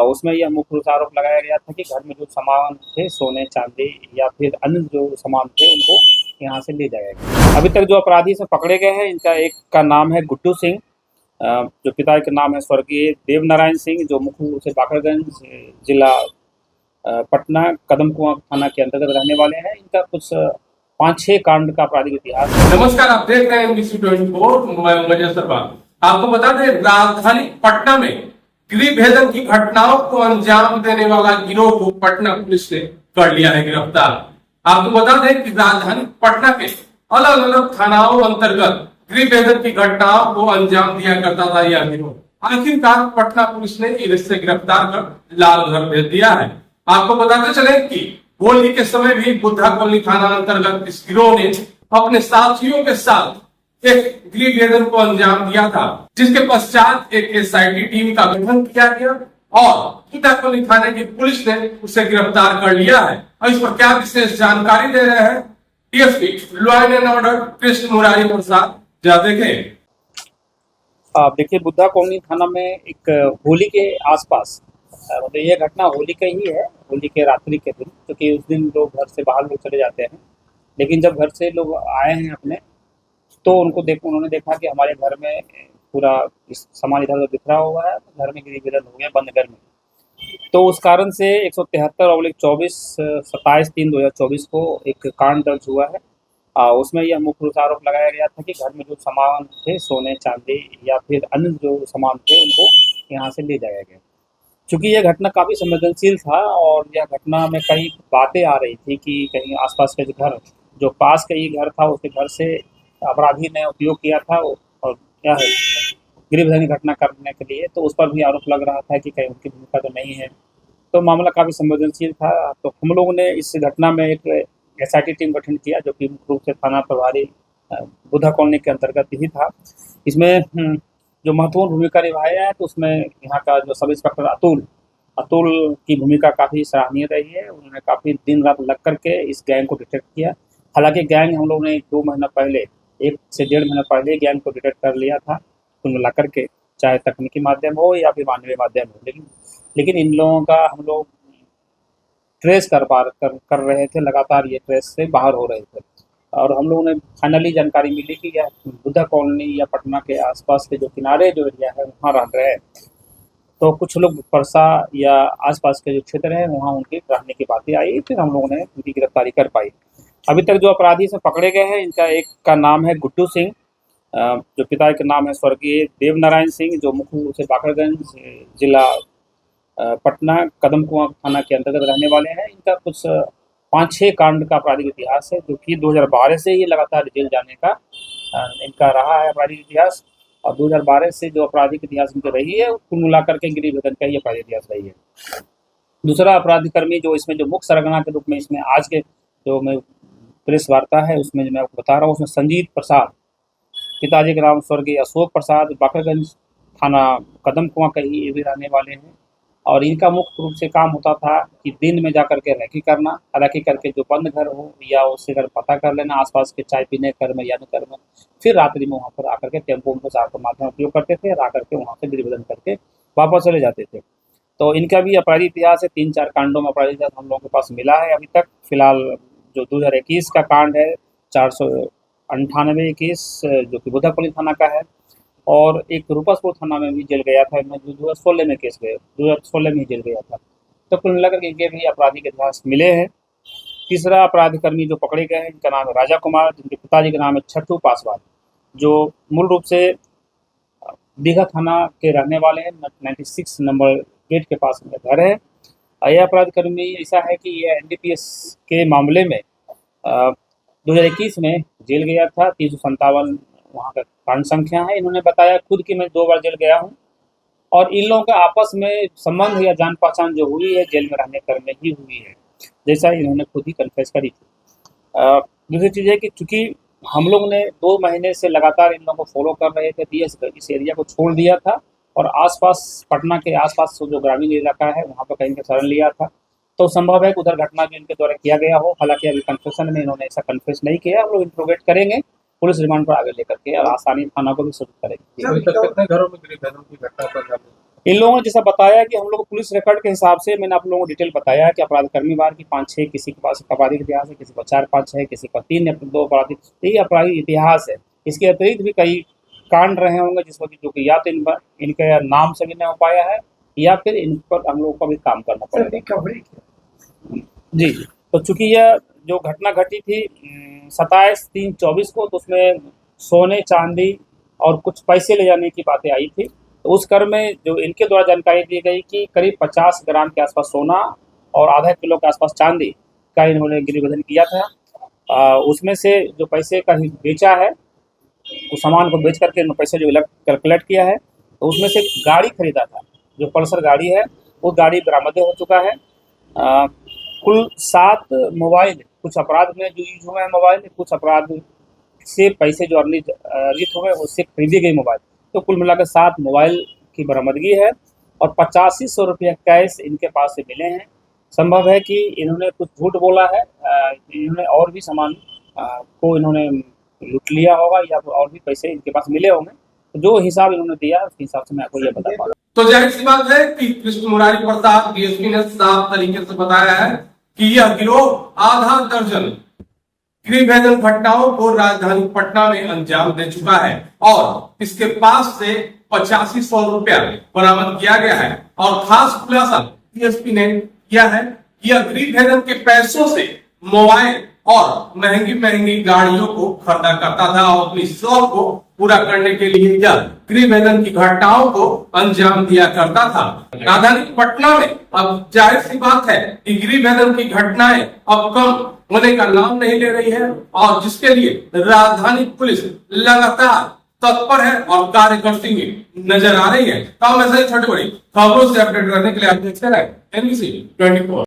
उसमें यह मुख्य रूप से आरोप लगाया गया था कि घर में जो सामान थे, सोने चांदी या फिर अन्य जो सामान थे, उनको यहाँ से ले जाया गया। अभी तक जो अपराधी से पकड़े गए हैं, इनका एक का नाम है गुड्डू सिंह, जो पिता का नाम है स्वर्गीय देव नारायण सिंह, जो मुख्य रूप से बाकरगंज जिला पटना कदमकुआं थाना के अंतर्गत रहने वाले हैं। इनका कुछ 5-6 कांड का आपराधिक इतिहास है। नमस्कार, आप देख रहे हैं एनबीसी 24। मैं मजेश सरवाल। आपको बता दें, राजधानी पटना में गृह भेदन की घटनाओं को अंजाम देने वाला गिरोह को पटना पुलिस ने कर लिया है गिरफ्तार। आपको बता दें कि राजधानी पटना के अलग अलग थानाओं अंतर्गत गृह भेदन की घटनाओं को अंजाम दिया करता था यह गिरोह। आखिरकार पटना पुलिस ने इसे गिरफ्तार कर लाल घर भेज दिया है। आपको बताते चले कि होली के समय भी बुद्धा कॉलोनी थाना अंतर्गत इस गिरोह ने अपने साथियों के साथ एक गृह भेदन को अंजाम दिया था, जिसके पश्चात एक एसआईटी टीम का गठन किया गया और बुद्धा कॉलोनी थाने की पुलिस ने उसे गिरफ्तार कर लिया है। और इस पर क्या विशेष जानकारी दे रहे हैं DSP law and order Krishna Murari Prasad. जा देखें। आप देखिए, बुद्धा कॉलोनी थाना में एक होली के आसपास मतलब ये घटना होली का ही है, होली के रात्रि के दिन, क्योंकि उस दिन लोग घर से बाहर लोग चले जाते हैं। लेकिन जब घर से लोग आए हैं अपने, तो उन्होंने देखा कि हमारे घर में पूरा इस सामान इधर उधर बिखरा हुआ है, तो घर में गिरी गिरन हो गया बंद घर में। तो उस कारण से 173/24 27/3/2024 को एक कांड दर्ज हुआ है। उसमें यह मुख्य रूप से आरोप लगाया गया था कि घर में जो सामान थे, सोने चांदी या फिर अन्य जो सामान थे, उनको यहाँ से ले जाया गया। चूँकि यह घटना काफ़ी संवेदनशील था और यह घटना में कई बातें आ रही थी कि कहीं आसपास के जो पास का ही घर था, उसके घर से अपराधी ने उपयोग किया था और क्या है गृह भेदन की घटना करने के लिए, तो उस पर भी आरोप लग रहा था कि कहीं उनकी भूमिका तो नहीं है। तो मामला काफ़ी संवेदनशील था, तो हम लोगों ने इस घटना में एक एसआईटी टीम गठन किया, जो कि मुख्य रूप से थाना प्रभारी बुद्धा कॉलोनी के अंतर्गत ही था। इसमें जो महत्वपूर्ण भूमिका निभाया है, तो उसमें यहाँ का जो सब इंस्पेक्टर अतुल की भूमिका काफ़ी सराहनीय रही है। उन्होंने काफ़ी दिन रात लग करके इस गैंग को डिटेक्ट किया। हालांकि गैंग हम लोगों ने 2 महीना पहले, 1 से 1.5 महीना पहले गैंग को डिटेक्ट कर लिया था कुल मिला करके, चाहे तकनीकी माध्यम हो या फिर मानवीय माध्यम हो। लेकिन इन लोगों का हम लोग ट्रेस कर रहे थे, लगातार ये ट्रेस से बाहर हो रहे थे। और हम लोगों ने फाइनली जानकारी मिली कि यह बुद्धा कॉलोनी या पटना के आसपास के जो किनारे जो एरिया है, वहाँ रह रहे हैं। तो कुछ लोग परसा या आसपास के जो क्षेत्र है, वहाँ उनके रहने की बातें आई, फिर हम लोगों ने उनकी गिरफ्तारी कर पाई। अभी तक जो अपराधी से पकड़े गए हैं, इनका एक का नाम है गुड्डू सिंह, जो पिता का नाम है स्वर्गीय देव नारायण सिंह, जो मुख्य रूप से बाकरगंज जिला पटना कदमकुआं थाना के अंतर्गत रहने वाले हैं। इनका कुछ 5-6 कांड का आपराधिक इतिहास है, जो कि 2012 से ही लगातार जेल जाने का इनका रहा है आपराधिक इतिहास। और 2012 से जो आपराधिक इतिहास इनकी रही है, कुल मिलाकर के गृह भेदन का ही आपराधिक इतिहास रही है। दूसरा अपराधकर्मी जो इसमें जो मुख्य सरगना के रूप में इसमें आज के जो मैं प्रेस वार्ता है उसमें जो मैं आपको बता रहा हूँ, उसमें संजीत प्रसाद, पिताजी का नाम स्वर्गीय अशोक प्रसाद, बाकरगंज थाना कदमकुआं का ही ये भी रहने वाले हैं। और इनका मुख्य रूप से काम होता था कि दिन में जाकर के रैकी करके जो बंद घर हो या उससे घर पता कर लेना आसपास के चाय पीने घर में या घर में, फिर रात्रि में वहाँ पर आकर के टेम्पो के माध्यम उपयोग करते थे और आकर के वहाँ से गृह भेदन करके वापस चले जाते थे। तो इनका भी आपराधिक इतिहास है, 3-4 कांडों में आपराधिक इतिहास हम लोगों के पास मिला है अभी तक। फिलहाल जो 2021 का कांड है 498-21, जो कि बुद्धा कॉलोनी थाना का है, और एक रूपसपुर थाना में भी जेल गया था। इनमें 2016 में केस गए, 2016 में ही जेल गया था। तो कुल मिलाकर इनके भी आपराधिक इतिहास मिले हैं। तीसरा अपराधकर्मी जो पकड़े गए हैं, इनका नाम है राजा कुमार, जिनके पिताजी का नाम है छट्टू पासवान, जो मूल रूप से दीघा थाना के रहने वाले हैं। 96 नंबर गेट के पास इनका घर है। यह अपराधकर्मी ऐसा है कि यह एनडीपीएस के मामले में 2021 में जेल गया था। 357 वहाँ का कांड संख्या है। इन्होंने बताया खुद कि मैं 2 बार जेल गया हूँ और इन लोगों का आपस में संबंध या जान पहचान जो हुई है जेल में रहने कर में ही हुई है, जैसा इन्होंने खुद ही कन्फेस करी थी। दूसरी चीज़ है कि चूँकि हम लोग ने 2 महीने से लगातार इन लोगों को फॉलो कर रहे थे, इस एरिया को छोड़ दिया था और आसपास पटना के आसपास जो ग्रामीण इलाका है वहाँ पर कहीं का शरण लिया था। तो संभव है कि उधर घटना भी इनके द्वारा किया गया हो। हालांकि अभी कन्फेशन में इन्होंने ऐसा कन्फेस नहीं किया। हम लोग इंट्रोगेट करेंगे पुलिस रिमांड पर आगे लेकर के और आसानी थाना को भी सूचित करेंगे। अभी तक कितने घरों में गृह भेदन की घटना पर इन लोगों ने जैसा बताया कि हम लोग पुलिस रिकॉर्ड के हिसाब से मैंने आप लोगों को डिटेल बताया कि अपराध कर्मी बार की 5-6 किसी के पास आपराधिक इतिहास है, किसी का 4-5 है, किसी का 3 या 2 आपराधिक, यही आपराधिक इतिहास है। इसके अतिरिक्त भी कई कांड रहे होंगे जिस वक्त जो कि या तो इनके नाम से भी नहीं हो पाया है या फिर इन पर हम लोगों को भी काम करना पड़ेगा। जी, तो चूंकि यह जो घटना घटी थी 27/3/24 को, तो उसमें सोने चांदी और कुछ पैसे ले जाने की बातें आई थी। तो उस क्रम में जो इनके द्वारा जानकारी दी गई कि करीब 50 ग्राम के आसपास सोना और आधा किलो के आसपास चांदी का इन्होंने गिरवी किया था। उसमें से जो पैसे का बेचा है, उस सामान को बेच करके पैसे जो कलेक्ट किया है, तो उसमें से गाड़ी खरीदा था, जो पल्सर गाड़ी है, वो गाड़ी बरामद हो चुका है। कुल 7 मोबाइल, कुछ अपराध में जो यूज हुए हैं मोबाइल, कुछ अपराध से पैसे जो अर्जित हुए उससे खरीदी गई मोबाइल, तो कुल मिलाकर 7 मोबाइल की बरामदगी है और 8500 रुपया कैश इनके पास से मिले हैं। संभव है कि इन्होंने कुछ झूठ बोला है, इन्होंने और भी सामान को इन्होंने लूट लिया होगा या और भी पैसे इनके पास मिले होंगे। तो जो हिसाब इन्होंने दिया उसके हिसाब से मैं आपको ये बता पा रहा हूँ। तो जाहिर सी बात है कि कृष्ण मुरारी प्रसाद डीएसपी ने साफ तरीके से बताया है कि यह गिरोह आधा दर्जन गृहभेदन घटनाओं को राजधानी पटना में अंजाम दे चुका है और इसके पास से 8500 रुपया बरामद किया गया है। और खास खुलासा डीएसपी ने किया है कि यह गृहभेदन के पैसों से मोबाइल और महंगी महंगी गाड़ियों को खरीदा करता था और अपनी शौक को पूरा करने के लिए यह गृहभेदन की घटनाओं को अंजाम दिया करता था। राजधानी पटना में अब जाहिर सी बात है कि गृहभेदन की घटनाएं अब कम होने का नाम नहीं ले रही है और जिसके लिए राजधानी पुलिस लगातार तत्पर है और कार्य करती हुई नजर आ रही है। तो हम ऐसे छोटी बड़ी खबरों से अपडेट रहने के लिए आप देखते रहे NBC 24।